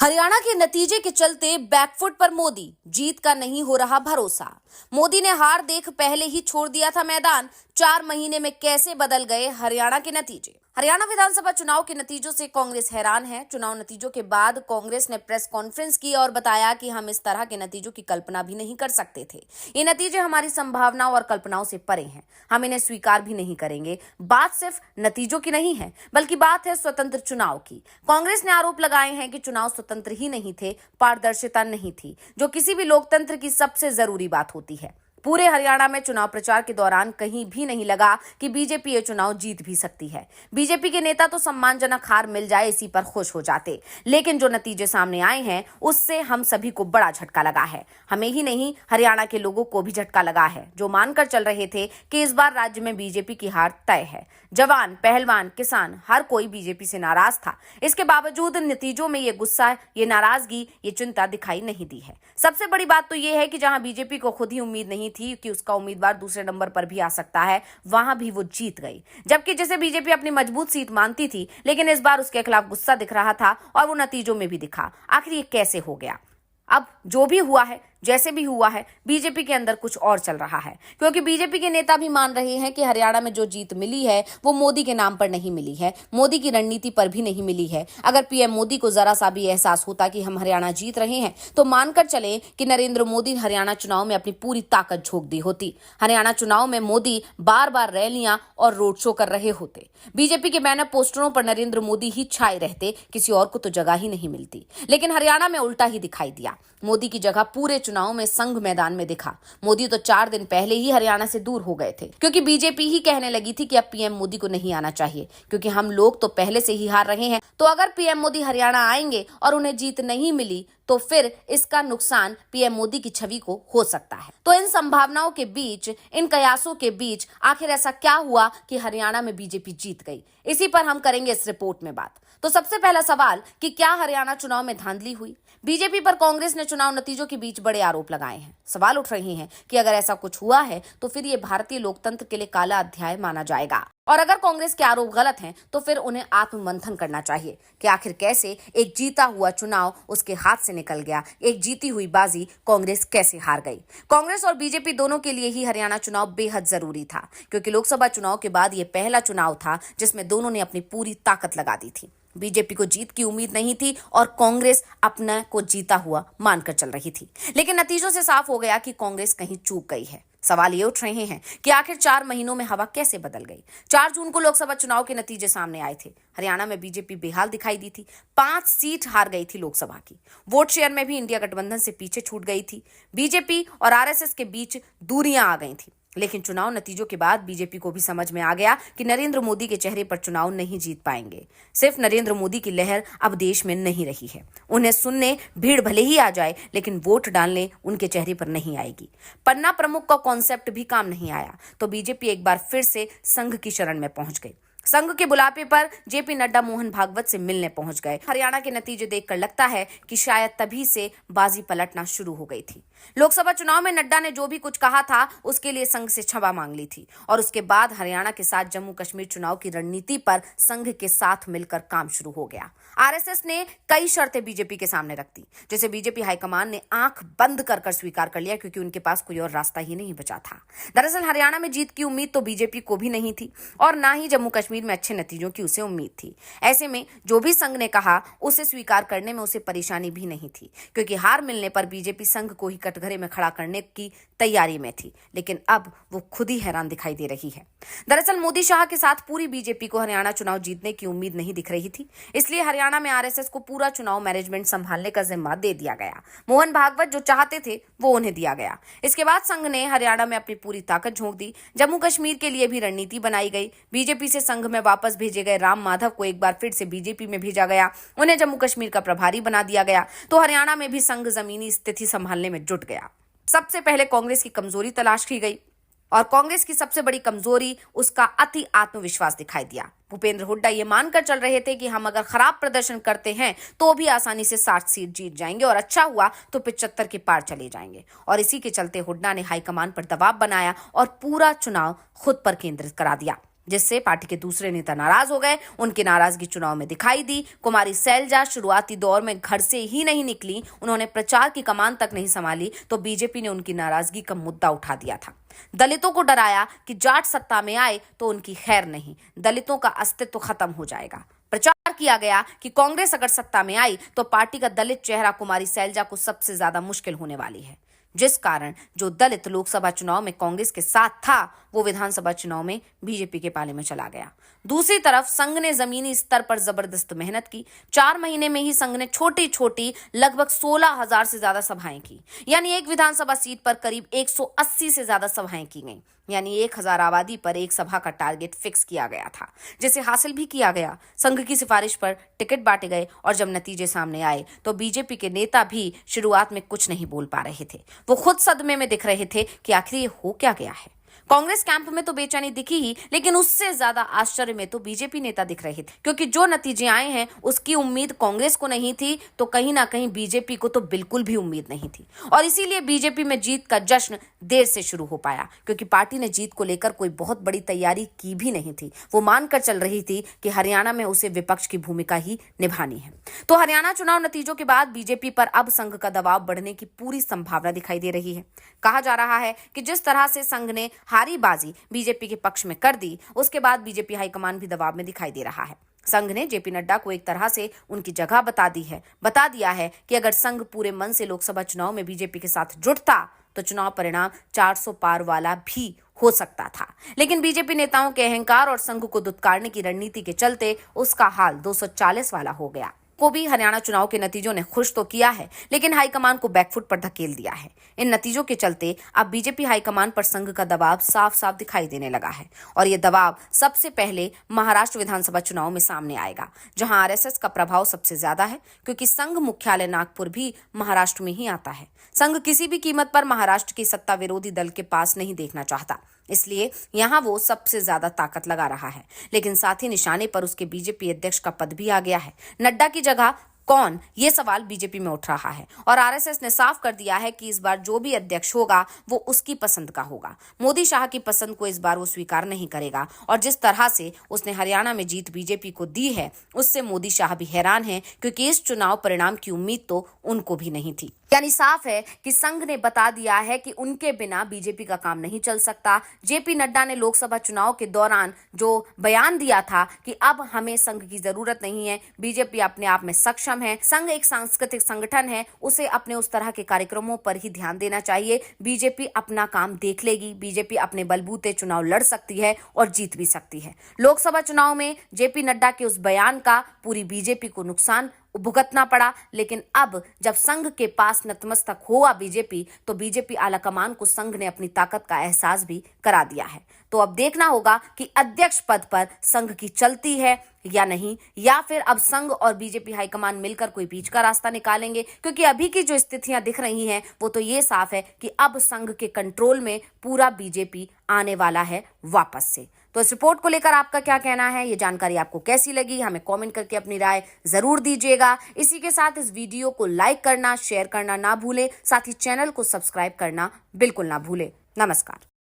हरियाणा के नतीजे के चलते बैकफुट पर मोदी, जीत का नहीं हो रहा भरोसा। मोदी ने हार देख पहले ही छोड़ दिया था मैदान। 4 महीने में कैसे बदल गए हरियाणा के नतीजे। हरियाणा विधानसभा चुनाव के नतीजों से कांग्रेस हैरान है। चुनाव नतीजों के बाद कांग्रेस ने प्रेस कॉन्फ्रेंस की और बताया कि हम इस तरह के नतीजों की कल्पना भी नहीं कर सकते थे। ये नतीजे हमारी संभावनाओं और कल्पनाओं से परे हैं। हम इन्हें स्वीकार भी नहीं करेंगे। बात सिर्फ नतीजों की नहीं है, बल्कि बात है स्वतंत्र चुनाव की। कांग्रेस ने आरोप लगाए हैं कि चुनाव स्वतंत्र ही नहीं थे, पारदर्शिता नहीं थी, जो किसी भी लोकतंत्र की सबसे जरूरी बात होती है। पूरे हरियाणा में चुनाव प्रचार के दौरान कहीं भी नहीं लगा कि बीजेपी ये चुनाव जीत भी सकती है। बीजेपी के नेता तो सम्मानजनक हार मिल जाए इसी पर खुश हो जाते, लेकिन जो नतीजे सामने आए हैं उससे हम सभी को बड़ा झटका लगा है। हमें ही नहीं, हरियाणा के लोगों को भी झटका लगा है, जो मानकर चल रहे थे कि इस बार राज्य में बीजेपी की हार तय है। जवान, पहलवान, किसान, हर कोई बीजेपी से नाराज था। इसके बावजूद नतीजों में ये गुस्सा, ये नाराजगी, ये चिंता दिखाई नहीं दी है। सबसे बड़ी बात तो ये है कि जहां बीजेपी को खुद ही उम्मीद नहीं थी कि उसका उम्मीदवार दूसरे नंबर पर भी आ सकता है, वहां भी वो जीत गई। जबकि जिसे बीजेपी अपनी मजबूत सीट मानती थी, लेकिन इस बार उसके खिलाफ गुस्सा दिख रहा था और वो नतीजों में भी दिखा। आखिर ये कैसे हो गया? अब जो भी हुआ है, जैसे भी हुआ है, बीजेपी के अंदर कुछ और चल रहा है, क्योंकि बीजेपी के नेता भी मान रहे हैं कि हरियाणा में जो जीत मिली है वो मोदी के नाम पर नहीं मिली है, मोदी की रणनीति पर भी नहीं मिली है। अगर पीएम मोदी को जरा सा भी एहसास होता कि हम हरियाणा जीत रहे हैं, तो मानकर चले कि नरेंद्र मोदी हरियाणा चुनाव में अपनी पूरी ताकत झोंक दी होती। हरियाणा चुनाव में मोदी बार बार रैलियां और रोड शो कर रहे होते। बीजेपी के बैनर पोस्टरों पर नरेंद्र मोदी ही छाए रहते, किसी और को तो जगह ही नहीं मिलती। लेकिन हरियाणा में उल्टा ही दिखाई दिया। मोदी की जगह पूरे चुनाव में संघ मैदान में दिखा। मोदी तो 4 दिन पहले ही हरियाणा से दूर हो गए थे, क्योंकि बीजेपी ही कहने लगी थी कि अब पीएम मोदी को नहीं आना चाहिए, क्योंकि हम लोग तो पहले से ही हार रहे हैं। तो अगर पीएम मोदी हरियाणा आएंगे और उन्हें जीत नहीं मिली, तो फिर इसका नुकसान पीएम मोदी की छवि को हो सकता है। तो इन संभावनाओं के बीच, इन कयासों के बीच आखिर ऐसा क्या हुआ कि हरियाणा में बीजेपी जीत गई? इसी पर हम करेंगे इस रिपोर्ट में बात। तो सबसे पहला सवाल कि क्या हरियाणा चुनाव में धांधली हुई? बीजेपी पर कांग्रेस ने चुनाव नतीजों के बीच बड़े आरोप लगाए हैं। सवाल उठ रहे हैं कि अगर ऐसा कुछ हुआ है तो फिर ये भारतीय लोकतंत्र के लिए काला अध्याय माना जाएगा, और अगर कांग्रेस के आरोप गलत हैं तो फिर उन्हें आत्ममंथन करना चाहिए कि आखिर कैसे एक जीता हुआ चुनाव उसके हाथ से निकल गया, एक जीती हुई बाजी कांग्रेस कैसे हार गई। कांग्रेस और बीजेपी दोनों के लिए ही हरियाणा चुनाव बेहद जरूरी था, क्योंकि लोकसभा चुनाव के बाद ये पहला चुनाव था जिसमें दोनों ने अपनी पूरी ताकत लगा दी थी। बीजेपी को जीत की उम्मीद नहीं थी और कांग्रेस अपने को जीता हुआ मानकर चल रही थी, लेकिन नतीजों से साफ हो गया कि कांग्रेस कहीं चूक गई है। सवाल ये उठ रहे हैं कि आखिर 4 महीनों में हवा कैसे बदल गई। 4 जून को लोकसभा चुनाव के नतीजे सामने आए थे। हरियाणा में बीजेपी बेहाल दिखाई दी थी। 5 सीट हार गई थी लोकसभा की। वोट शेयर में भी इंडिया गठबंधन से पीछे छूट गई थी। बीजेपी और आरएसएस के बीच दूरियां आ गई थी। लेकिन चुनाव नतीजों के बाद बीजेपी को भी समझ में आ गया कि नरेंद्र मोदी के चेहरे पर चुनाव नहीं जीत पाएंगे। सिर्फ नरेंद्र मोदी की लहर अब देश में नहीं रही है। उन्हें सुनने भीड़ भले ही आ जाए, लेकिन वोट डालने उनके चेहरे पर नहीं आएगी। पन्ना प्रमुख का कॉन्सेप्ट भी काम नहीं आया, तो बीजेपी एक बार फिर से संघ की शरण में पहुंच गई। संघ के बुलावे पर जेपी नड्डा मोहन भागवत से मिलने पहुंच गए। हरियाणा के नतीजे देखकर लगता है कि शायद तभी से बाजी पलटना शुरू हो गई थी। लोकसभा चुनाव में नड्डा ने जो भी कुछ कहा था उसके लिए संघ से क्षमा मांग ली थी, और उसके बाद हरियाणा के साथ जम्मू कश्मीर चुनाव की रणनीति पर संघ के साथ मिलकर काम शुरू हो गया। आरएसएस ने कई शर्तें बीजेपी के सामने रख दी, जिसे बीजेपी हाईकमान ने आंख बंद कर स्वीकार कर लिया, क्योंकि उनके पास कोई और रास्ता ही नहीं बचा था। दरअसल हरियाणा में जीत की उम्मीद तो बीजेपी को भी नहीं थी, और ना ही जम्मू कश्मीर में अच्छे नतीजों की उसे उम्मीद थी। ऐसे में जो भी संघ ने कहा उसे स्वीकार करने में उसे परेशानी भी नहीं थी, क्योंकि हार मिलने पर बीजेपी संघ को ही कटघरे में खड़ा करने की तैयारी में थी। लेकिन अब वो खुद ही हैरान दिखाई दे रही है। दरअसल मोदी शाह के साथ पूरी बीजेपी को हरियाणा चुनाव जीतने की उम्मीद नहीं दिख रही थी, इसलिए हरियाणा में आरएसएस को पूरा चुनाव मैनेजमेंट संभालने का जिम्मा दे दिया गया। मोहन भागवत जो चाहते थे वो उन्हें दिया गया। इसके बाद संघ ने हरियाणा में अपनी पूरी ताकत झोंक दी। जम्मू कश्मीर के लिए भी रणनीति बनाई गई। बीजेपी से संघ में वापस भेजे गए राम माधव को एक बार फिर से बीजेपी में भेजा गया। उन्हें जम्मू कश्मीर का प्रभारी बना दिया गया। तो हरियाणा में भी संघ जमीनी स्थिति संभालने में जुट गया। सबसे पहले कांग्रेस की कमजोरी तलाश की गई, और कांग्रेस की सबसे बड़ी कमजोरी उसका अति आत्मविश्वास दिखाई दिया। भूपेंद्र हुड्डा ये मानकर चल रहे थे कि हम अगर खराब प्रदर्शन करते हैं तो भी आसानी से 60 सीट जीत जाएंगे, और अच्छा हुआ तो 75 के पार चले जाएंगे। और इसी के चलते हुड्डा ने हाईकमान पर दबाव बनाया और पूरा चुनाव खुद पर केंद्रित करा दिया। जिससे पार्टी के दूसरे नेता नाराज हो गए। उनकी नाराजगी चुनाव में दिखाई दी। कुमारी सैलजा शुरुआती दौर में घर से ही नहीं निकली, उन्होंने प्रचार की कमान तक नहीं संभाली तो बीजेपी ने उनकी नाराजगी का मुद्दा उठा दिया था। दलितों को डराया कि जाट सत्ता में आए तो उनकी खैर नहीं, दलितों का अस्तित्व खत्म हो जाएगा। प्रचार किया गया कि कांग्रेस अगर सत्ता में आई तो पार्टी का दलित चेहरा कुमारी सैलजा को सबसे ज्यादा मुश्किल होने वाली है, जिस कारण जो दलित लोकसभा चुनाव में कांग्रेस के साथ था वो विधानसभा चुनाव में बीजेपी के पाले में चला गया। दूसरी तरफ संघ ने जमीनी स्तर पर जबरदस्त मेहनत की। 4 महीने में ही संघ ने छोटी छोटी लगभग 16,000 से ज्यादा सभाएं की, यानी एक विधानसभा सीट पर करीब 180 से ज्यादा सभाएं की गई, यानी 1000 आबादी पर एक सभा का टारगेट फिक्स किया गया था, जिसे हासिल भी किया गया। संघ की सिफारिश पर टिकट बांटे गए और जब नतीजे सामने आए तो बीजेपी के नेता भी शुरुआत में कुछ नहीं बोल पा रहे थे। वो खुद सदमे में दिख रहे थे कि आखिर ये हो क्या गया है। कांग्रेस कैंप में तो बेचैनी दिखी ही, लेकिन उससे ज्यादा आश्चर्य में तो बीजेपी नेता दिख रहे थे, क्योंकि जो नतीजे आए हैं उसकी उम्मीद कांग्रेस को नहीं थी तो कहीं ना कहीं बीजेपी को तो बिल्कुल भी उम्मीद नहीं थी। और इसीलिए बीजेपी में जीत का जश्न देर से शुरू हो पाया, क्योंकि पार्टी ने जीत को लेकर कोई बहुत बड़ी तैयारी की भी नहीं थी। वो मानकर चल रही थी कि हरियाणा में उसे विपक्ष की भूमिका ही निभानी है। तो हरियाणा चुनाव नतीजों के बाद बीजेपी पर अब संघ का दबाव बढ़ने की पूरी संभावना दिखाई दे रही है। कहा जा रहा है कि जिस तरह से संघ ने हारी बाजी बीजेपी के पक्ष में कर दी, उसके बाद बीजेपी हाईकमान भी दबाव में दिखाई दे रहा है। संघ ने जेपी नड्डा को एक तरह से उनकी जगह बता दिया है कि अगर संघ पूरे मन से लोकसभा चुनाव में बीजेपी के साथ जुटता तो चुनाव परिणाम 400 पार वाला भी हो सकता था। लेकिन बीजेपी नेताओं के अहंकार और संघ को दुत्कारने की रणनीति के चलते उसका हाल 240 वाला हो गया। को भी हरियाणा चुनाव के नतीजों ने खुश तो किया है, लेकिन हाईकमान को बैकफुट पर धकेल दिया है। इन नतीजों के चलते अब बीजेपी हाईकमान पर संघ का दबाव साफ साफ दिखाई देने लगा है, और ये दबाव सबसे पहले महाराष्ट्र विधानसभा चुनाव में सामने आएगा, जहां आरएसएस का प्रभाव सबसे ज्यादा है, क्योंकि संघ मुख्यालय नागपुर भी महाराष्ट्र में ही आता है। संघ किसी भी कीमत पर महाराष्ट्र की सत्ता विरोधी दल के पास नहीं देखना चाहता, इसलिए यहां वो सबसे ज्यादा ताकत लगा रहा है। लेकिन साथ ही निशाने पर उसके बीजेपी अध्यक्ष का पद भी आ गया है। नड्डा की जगह कौन, ये सवाल बीजेपी में उठ रहा है, और आरएसएस ने साफ कर दिया है कि इस बार जो भी अध्यक्ष होगा वो उसकी पसंद का होगा। मोदी शाह की पसंद को इस बार वो स्वीकार नहीं करेगा, और जिस तरह से उसने हरियाणा में जीत बीजेपी को दी है उससे मोदी शाह भी हैरान है, क्योंकि इस चुनाव परिणाम की उम्मीद तो उनको भी नहीं थी। यानी साफ है कि संघ ने बता दिया है कि उनके बिना बीजेपी का काम नहीं चल सकता। जेपी नड्डा ने लोकसभा चुनाव के दौरान जो बयान दिया था कि अब हमें संघ की जरूरत नहीं है, बीजेपी अपने आप में सक्षम है, संघ एक सांस्कृतिक संगठन है, उसे अपने उस तरह के कार्यक्रमों पर ही ध्यान देना चाहिए, बीजेपी अपना काम देख लेगी, बीजेपी अपने बलबूते चुनाव लड़ सकती है और जीत भी सकती है। लोकसभा चुनाव में जेपी नड्डा के उस बयान का पूरी बीजेपी को नुकसान भुगतना पड़ा, लेकिन अब जब संघ के पास नतमस्तक हुआ बीजेपी, तो बीजेपी आलाकमान को संघ ने अपनी ताकत का एहसास भी करा दिया है। तो अब देखना होगा कि अध्यक्ष पद पर संघ की चलती है या नहीं, या फिर अब संघ और बीजेपी हाईकमान मिलकर कोई बीच का रास्ता निकालेंगे, क्योंकि अभी की जो स्थितियां दिख रही हैं वो तो ये साफ है कि अब संघ के कंट्रोल में पूरा बीजेपी आने वाला है वापस से। तो इस रिपोर्ट को लेकर आपका क्या कहना है, ये जानकारी आपको कैसी लगी, हमें कमेंट करके अपनी राय जरूर दीजिएगा। इसी के साथ इस वीडियो को लाइक करना, शेयर करना ना भूलें, साथ ही चैनल को सब्सक्राइब करना बिल्कुल ना भूलें। नमस्कार।